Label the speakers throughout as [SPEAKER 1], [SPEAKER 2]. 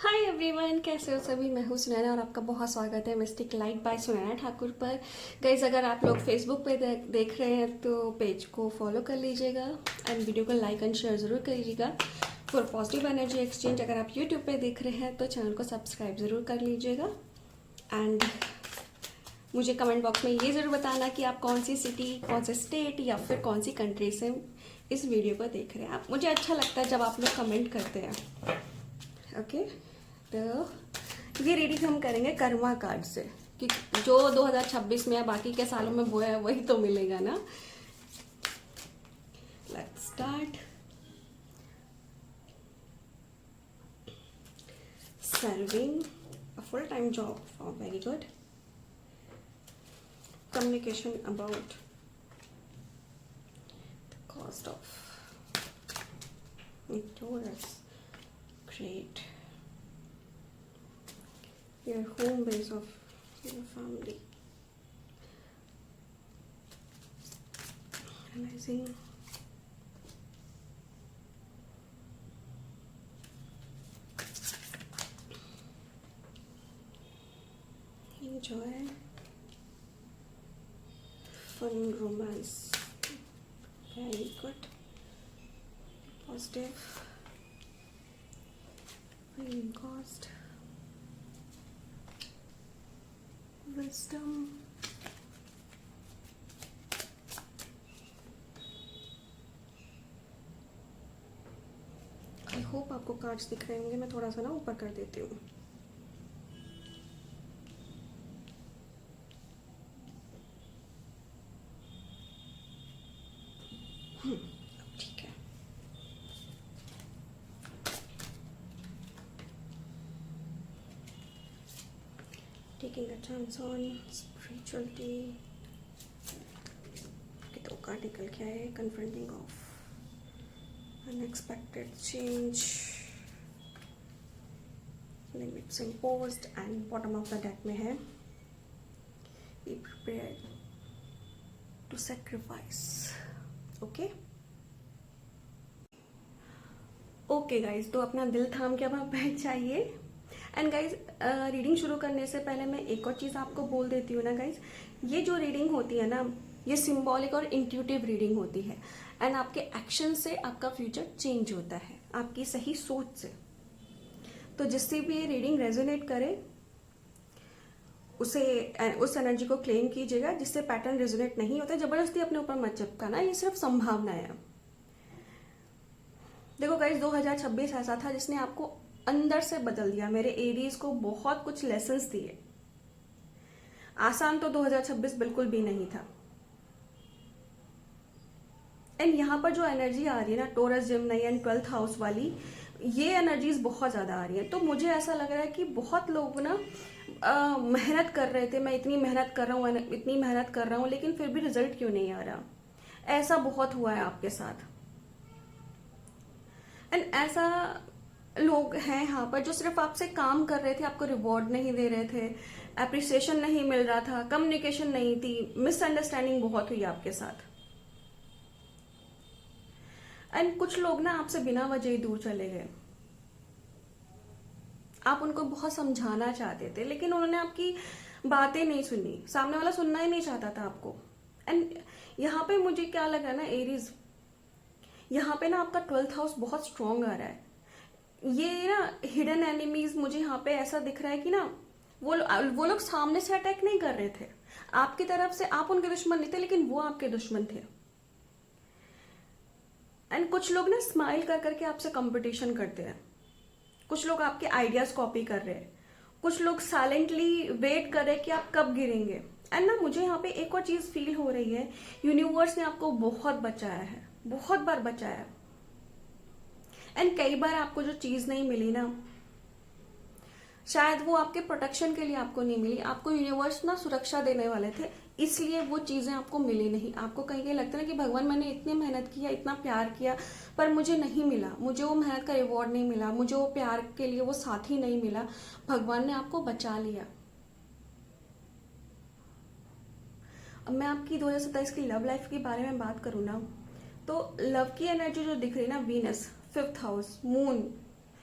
[SPEAKER 1] Hi everyone, कैसे हो सभी। मैं हूँ सुनैना और आपका बहुत स्वागत है mistake light by Sunaina Thakur पर। गाइज, अगर आप लोग फेसबुक पे देख रहे हैं तो पेज को फॉलो कर लीजिएगा एंड वीडियो को लाइक एंड शेयर ज़रूर करिएगा फॉर पॉजिटिव एनर्जी एक्सचेंज। अगर आप यूट्यूब पे देख रहे हैं तो चैनल को सब्सक्राइब ज़रूर कर लीजिएगा एंड मुझे कमेंट बॉक्स में ये ज़रूर बताना कि आप कौन सी सिटी, कौन से स्टेट या फिर कौन सी कंट्री से इस वीडियो को देख रहे हैं। आप मुझे अच्छा लगता है जब आप लोग कमेंट करते हैं। ओके, तो ये रीडिंग हम करेंगे कर्मा कार्ड से कि जो 2026 में या बाकी के सालों में बोया है वही तो मिलेगा ना। Let's start. Serving a full time job, very good. Communication about cost of Taurus, great. Your home base of your family. Realizing enjoy fun romance, very good. Positive feeling cost, wisdom, I hope आपको cards दिख रहे होंगे। मैं थोड़ा सा ना ऊपर कर देती हूँ। ठीक है। Taking a chance on spirituality के दो कार्ड निकल के आए। Confronting of unexpected change, limits imposed and bottom of the deck में है be prepared to sacrifice. Okay okay guys, तो अपना दिल थाम के अब आप बैठ जाइए। एंड गाइज, रीडिंग शुरू करने से पहले मैं एक और चीज़ आपको बोल देती हूँ ना गाइज, ये जो रीडिंग होती है ना, ये सिंबॉलिक और इंट्यूटिव रीडिंग होती है एंड आपके एक्शन से आपका फ्यूचर चेंज होता है, आपकी सही सोच से। तो जिससे भी ये रीडिंग रेजोनेट करे उसे उस एनर्जी को क्लेम कीजिएगा। जिससे पैटर्न रेजोनेट नहीं होता, जबरदस्ती अपने ऊपर मत चिपकाना, ये सिर्फ संभावना है। देखो गाइज, 2026 ऐसा था जिसने आपको अंदर से बदल दिया। मेरे एरीज को बहुत कुछ लेसन्स दिए। आसान तो 2026 बिल्कुल भी नहीं था। एंड यहाँ पर जो एनर्जी आ रही है ना, torus Gemini and 12th house वाली, ये एनर्जीज बहुत ज्यादा आ रही है। तो मुझे ऐसा लग रहा है कि बहुत लोग ना मेहनत कर रहे थे। मैं इतनी मेहनत कर रहा हूँ, इतनी मेहनत कर रहा हूँ, लेकिन फिर भी रिजल्ट क्यों नहीं आ रहा। ऐसा बहुत हुआ है आपके साथ। एंड ऐसा लोग हैं यहाँ पर जो सिर्फ आपसे काम कर रहे थे, आपको रिवॉर्ड नहीं दे रहे थे, एप्रिसिएशन नहीं मिल रहा था, कम्युनिकेशन नहीं थी, मिसअंडरस्टैंडिंग बहुत हुई आपके साथ। एंड कुछ लोग ना आपसे बिना वजह ही दूर चले गए। आप उनको बहुत समझाना चाहते थे लेकिन उन्होंने आपकी बातें नहीं सुनी, सामने वाला सुनना ही नहीं चाहता था आपको। एंड यहाँ पे मुझे क्या लग रहा है ना एरीज, यहाँ पे ना आपका 12th हाउस बहुत स्ट्रांग आ रहा है। ये ना हिडन एनिमीज, मुझे यहाँ पे ऐसा दिख रहा है कि ना वो लोग सामने से अटैक नहीं कर रहे थे आपकी तरफ से, आप उनके दुश्मन नहीं थे लेकिन वो आपके दुश्मन थे। एंड कुछ लोग ना स्माइल कर करके आपसे कंपटीशन करते हैं, कुछ लोग आपके आइडियाज कॉपी कर रहे हैं, कुछ लोग साइलेंटली वेट कर रहे हैं कि आप कब गिरेंगे। एंड ना मुझे यहाँ पे एक और चीज फील हो रही है, यूनिवर्स ने आपको बहुत बचाया है, बहुत बार बचाया है। एंड कई बार आपको जो चीज नहीं मिली ना, शायद वो आपके प्रोटेक्शन के लिए आपको नहीं मिली, आपको यूनिवर्स ना सुरक्षा देने वाले थे, इसलिए वो चीजें आपको मिली नहीं। आपको कहीं कहीं लगता है कि भगवान मैंने इतनी मेहनत किया, इतना प्यार किया, पर मुझे नहीं मिला, मुझे वो मेहनत का रिवॉर्ड नहीं मिला, मुझे वो प्यार के लिए वो साथी नहीं मिला। भगवान ने आपको बचा लिया। अब मैं आपकी 2027 की लव लाइफ के बारे में बात करूँ ना, तो लव की एनर्जी जो दिख रही है ना, वीनस, 5th हाउस, मून,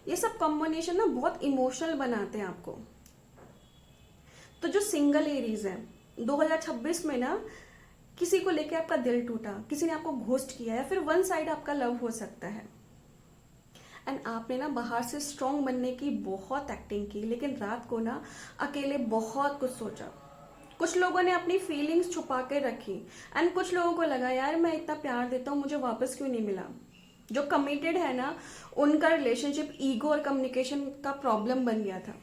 [SPEAKER 1] ये सब कॉम्बिनेशन ना बहुत इमोशनल बनाते हैं आपको। तो जो सिंगल एरीज है 2026 में ना, किसी को लेके आपका दिल टूटा, किसी ने आपको घोस्ट किया, या फिर वन साइड आपका लव हो सकता है, एंड आपने ना बाहर से स्ट्रांग बनने की बहुत एक्टिंग की, लेकिन रात को ना अकेले बहुत कुछ सोचा। कुछ लोगों ने अपनी फीलिंग्स छुपा के रखी, एंड कुछ लोगों को लगा यार मैं इतना प्यार देता हूँ, मुझे वापस क्यों नहीं मिला। जो कमिटेड है ना, उनका रिलेशनशिप ईगो और कम्युनिकेशन का प्रॉब्लम बन गया था।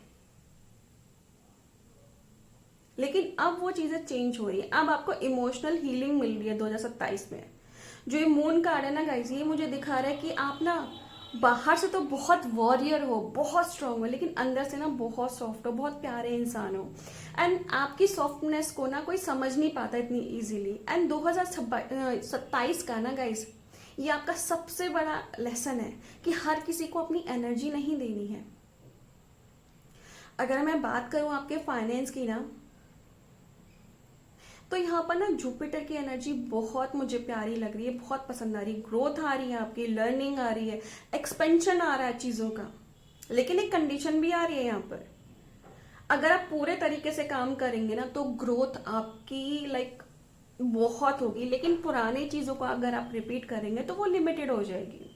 [SPEAKER 1] लेकिन अब वो चीजें चेंज हो रही है, अब आपको इमोशनल हीलिंग मिल रही है 2027 में। जो ये मून कार्ड है ना गाइस, ये मुझे दिखा रहा है कि आप ना बाहर से तो बहुत वॉरियर हो, बहुत स्ट्रांग हो, लेकिन अंदर से ना बहुत सॉफ्ट हो, बहुत प्यारे इंसान हो, एंड आपकी सॉफ्टनेस को ना कोई समझ नहीं पाता इतनी इजीली। एंड 2027 का ना गाइस, ये आपका सबसे बड़ा लेसन है कि हर किसी को अपनी एनर्जी नहीं देनी है। अगर मैं बात करूं आपके फाइनेंस की ना, तो यहाँ पर ना जुपिटर की एनर्जी बहुत मुझे प्यारी लग रही है, बहुत पसंद आ रही है। ग्रोथ आ रही है, आपकी लर्निंग आ रही है, एक्सपेंशन आ रहा है चीजों का, लेकिन एक कंडीशन भी आ रही है यहाँ पर। अगर आप पूरे तरीके से काम करेंगे ना, तो ग्रोथ आपकी बहुत होगी, लेकिन पुरानी चीजों को अगर आप रिपीट करेंगे तो वो लिमिटेड हो जाएगी।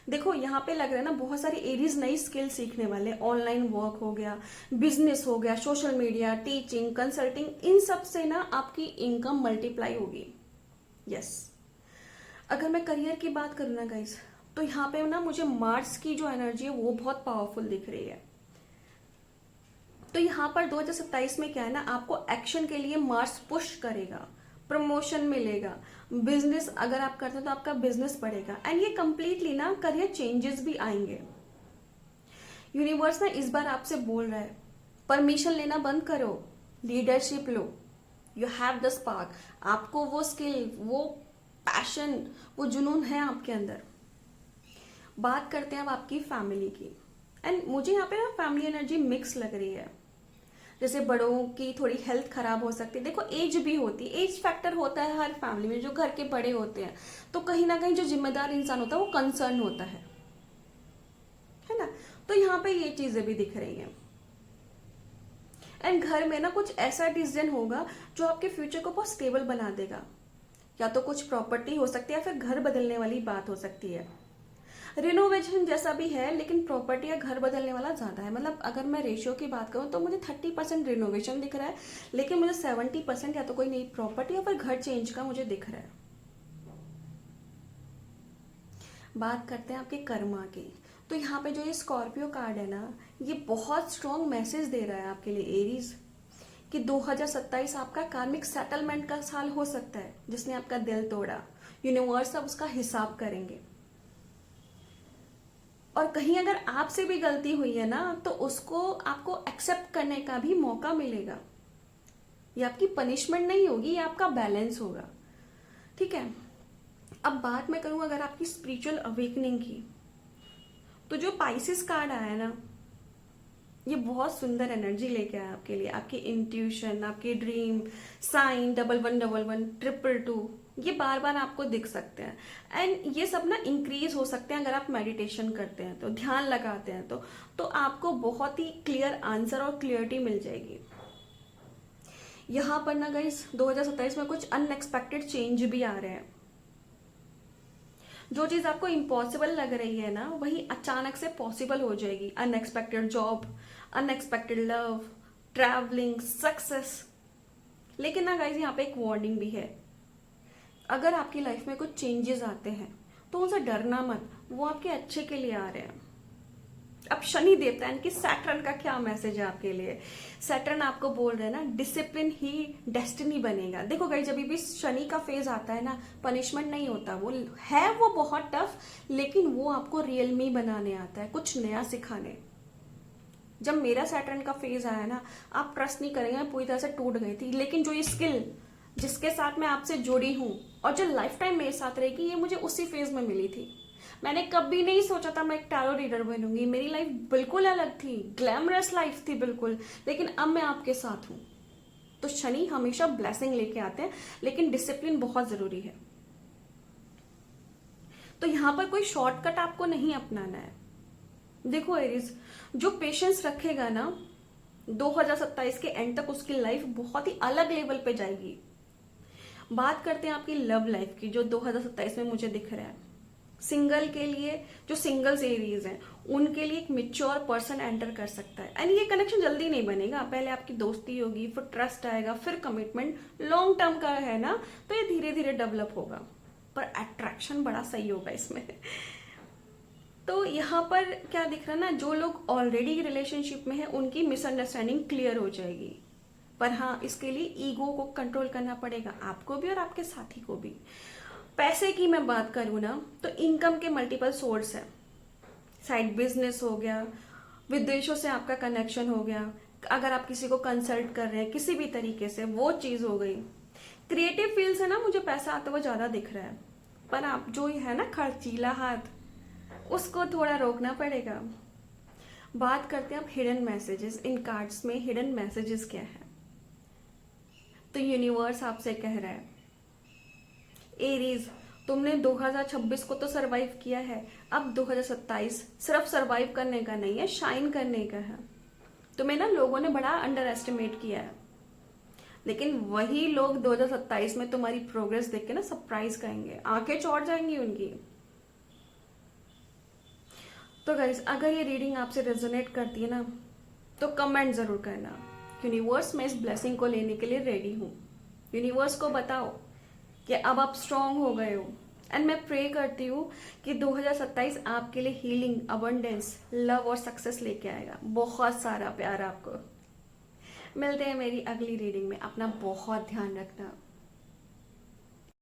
[SPEAKER 1] देखो यहाँ पे लग रहा है ना, बहुत सारे एरीज नई स्किल सीखने वाले, ऑनलाइन वर्क हो गया, बिजनेस हो गया, सोशल मीडिया, टीचिंग, कंसल्टिंग, इन सब से ना आपकी इनकम मल्टीप्लाई होगी। यस। अगर मैं करियर की बात करूँ ना गाइस, तो यहाँ पे ना मुझे मार्स की जो एनर्जी है वो बहुत पावरफुल दिख रही है। तो यहाँ पर 2027 में क्या है ना, आपको एक्शन के लिए मार्स पुश करेगा, प्रमोशन मिलेगा, बिजनेस अगर आप करते हैं तो आपका बिजनेस बढ़ेगा, एंड ये कंप्लीटली ना करियर चेंजेस भी आएंगे। यूनिवर्स ना इस बार आपसे बोल रहा है, परमिशन लेना बंद करो, leadership low, you have the spark. आपको वो स्किल, वो पैशन, वो जुनून है आपके अंदर। बात करते हैं अब आपकी फैमिली की, एंड मुझे यहाँ पे ना फैमिली एनर्जी मिक्स लग रही है। जैसे बड़ों की थोड़ी हेल्थ खराब हो सकती है, देखो एज भी होती है, एज फैक्टर होता है हर फैमिली में, जो घर के बड़े होते हैं तो कहीं ना कहीं जो जिम्मेदार इंसान होता है वो कंसर्न होता है ना। तो यहाँ पे ये चीजें भी दिख रही हैं। एंड घर में ना कुछ ऐसा डिसीजन होगा जो आपके फ्यूचर को बहुत स्टेबल बना देगा, या तो कुछ प्रॉपर्टी हो सकती है, या फिर घर बदलने वाली बात हो सकती है। रिनोवेशन जैसा भी है, लेकिन प्रॉपर्टी या घर बदलने वाला ज्यादा है। मतलब अगर मैं रेशियो की बात करूं तो मुझे 30% रिनोवेशन दिख रहा है, लेकिन मुझे 70% या तो कोई नई प्रॉपर्टी या फिर घर चेंज का मुझे दिख रहा है। बात करते हैं आपके कर्मा की। तो यहाँ पे जो ये स्कॉर्पियो कार्ड है ना, ये बहुत स्ट्रॉन्ग मैसेज दे रहा है आपके लिए एरीज, कि 2027 आपका कार्मिक सेटलमेंट का साल हो सकता है। जिसने आपका दिल तोड़ा, यूनिवर्स अब उसका हिसाब करेंगे, और कहीं अगर आपसे भी गलती हुई है ना, तो उसको आपको एक्सेप्ट करने का भी मौका मिलेगा। ये आपकी पनिशमेंट नहीं होगी, ये आपका बैलेंस होगा। ठीक है। अब बात मैं करूं अगर आपकी स्पिरिचुअल अवेकनिंग की, तो जो पाइसिस कार्ड आया है ना, ये बहुत सुंदर एनर्जी लेके आया आपके लिए। आपकी इंट्यूशन, आपकी ड्रीम, साइन 1111 222, ये बार बार आपको दिख सकते हैं, एंड ये सब ना इंक्रीज हो सकते हैं अगर आप मेडिटेशन करते हैं, तो ध्यान लगाते हैं तो आपको बहुत ही क्लियर आंसर और क्लियरिटी मिल जाएगी। यहां पर ना गाइस 2027 में कुछ अनएक्सपेक्टेड चेंज भी आ रहे हैं। जो चीज आपको इम्पॉसिबल लग रही है ना, वही अचानक से पॉसिबल हो जाएगी। Unexpected job, unexpected love, travelling, success. लेकिन ना गाइस यहाँ पे एक वार्निंग भी है, अगर आपकी लाइफ में कुछ चेंजेस आते हैं तो उनसे डरना मत, वो आपके अच्छे के लिए आ रहे हैं। अब शनि देवता है कि सैटर्न का क्या मैसेज है आपके लिए। सैटर्न आपको बोल रहे हैं ना, डिसिप्लिन ही डेस्टिनी बनेगा। देखो गाइस, जब भी शनि का फेज आता है ना, पनिशमेंट नहीं होता, वो बहुत टफ, लेकिन वो आपको रियल मी बनाने आता है, कुछ नया सिखाने। जब मेरा सैटर्न का फेज आया ना, आप ट्रस्ट नहीं करेंगे, मैं पूरी तरह से टूट गई थी, लेकिन जो ये स्किल जिसके साथ मैं आपसे जुड़ी हूं और जो लाइफ टाइम मेरे साथ रहेगी, ये मुझे उसी फेज में मिली थी। मैंने कभी नहीं सोचा था मैं एक टैरो रीडर बनूंगी। मेरी लाइफ बिल्कुल अलग थी, ग्लैमरस लाइफ थी बिल्कुल, लेकिन अब मैं आपके साथ हूं। तो शनि हमेशा ब्लेसिंग लेके आते हैं, लेकिन डिसिप्लिन बहुत जरूरी है। तो यहां पर कोई शॉर्टकट आपको नहीं अपनाना है। देखो एरीज, जो पेशेंस रखेगा ना 2027 के एंड तक उसकी लाइफ बहुत ही अलग लेवल पे जाएगी। बात करते हैं आपकी लव लाइफ की, जो 2027 में मुझे दिख रहा है। सिंगल के लिए, जो सिंगल्स एरीज हैं उनके लिए एक मिच्योर पर्सन एंटर कर सकता है। एंड ये कनेक्शन जल्दी नहीं बनेगा, पहले आपकी दोस्ती होगी, फिर ट्रस्ट आएगा, फिर कमिटमेंट। लॉन्ग टर्म का है ना, तो ये धीरे धीरे डेवलप होगा, पर अट्रैक्शन बड़ा सही होगा इसमें। तो यहाँ पर क्या दिख रहा है ना, जो लोग ऑलरेडी रिलेशनशिप में हैं उनकी मिसअंडरस्टैंडिंग क्लियर हो जाएगी। पर हाँ, इसके लिए ईगो को कंट्रोल करना पड़ेगा, आपको भी और आपके साथी को भी। पैसे की मैं बात करूँ ना, तो इनकम के मल्टीपल सोर्स है। साइड बिजनेस हो गया, विदेशों से आपका कनेक्शन हो गया, अगर आप किसी को कंसल्ट कर रहे हैं किसी भी तरीके से, वो चीज हो गई। क्रिएटिव फील्ड से ना मुझे पैसा आता हुआ ज्यादा दिख रहा है, पर आप जो है ना खर्चीला हाथ, उसको थोड़ा रोकना पड़ेगा। बात करते हैं अब हिडन मैसेजेस। इन कार्ड्स में हिडन मैसेजेस क्या है? तो यूनिवर्स आपसे कह रहा है, एरीज तुमने 2026 को तो सरवाइव किया है, अब 2027 सिर्फ सरवाइव करने का नहीं है, शाइन करने का है। तुम्हें ना लोगों ने बड़ा अंडर एस्टिमेट किया है, लेकिन वही लोग 2027 में तुम्हारी प्रोग्रेस देख के ना सरप्राइज करेंगे, आंखें चौड़ जाएंगी उनकी। तो गाइस, अगर ये रीडिंग आपसे रेजोनेट करती है ना, तो कमेंट जरूर करना। यूनिवर्स, मैं इस ब्लेसिंग को लेने के लिए रेडी हूँ। यूनिवर्स को बताओ कि अब आप स्ट्रांग हो गए हो। एंड मैं प्रे करती हूँ कि 2027 आपके लिए हीलिंग, अबंडेंस, लव और सक्सेस लेके आएगा, बहुत सारा प्यार आपको। मिलते हैं मेरी अगली रीडिंग में, अपना बहुत ध्यान रखना।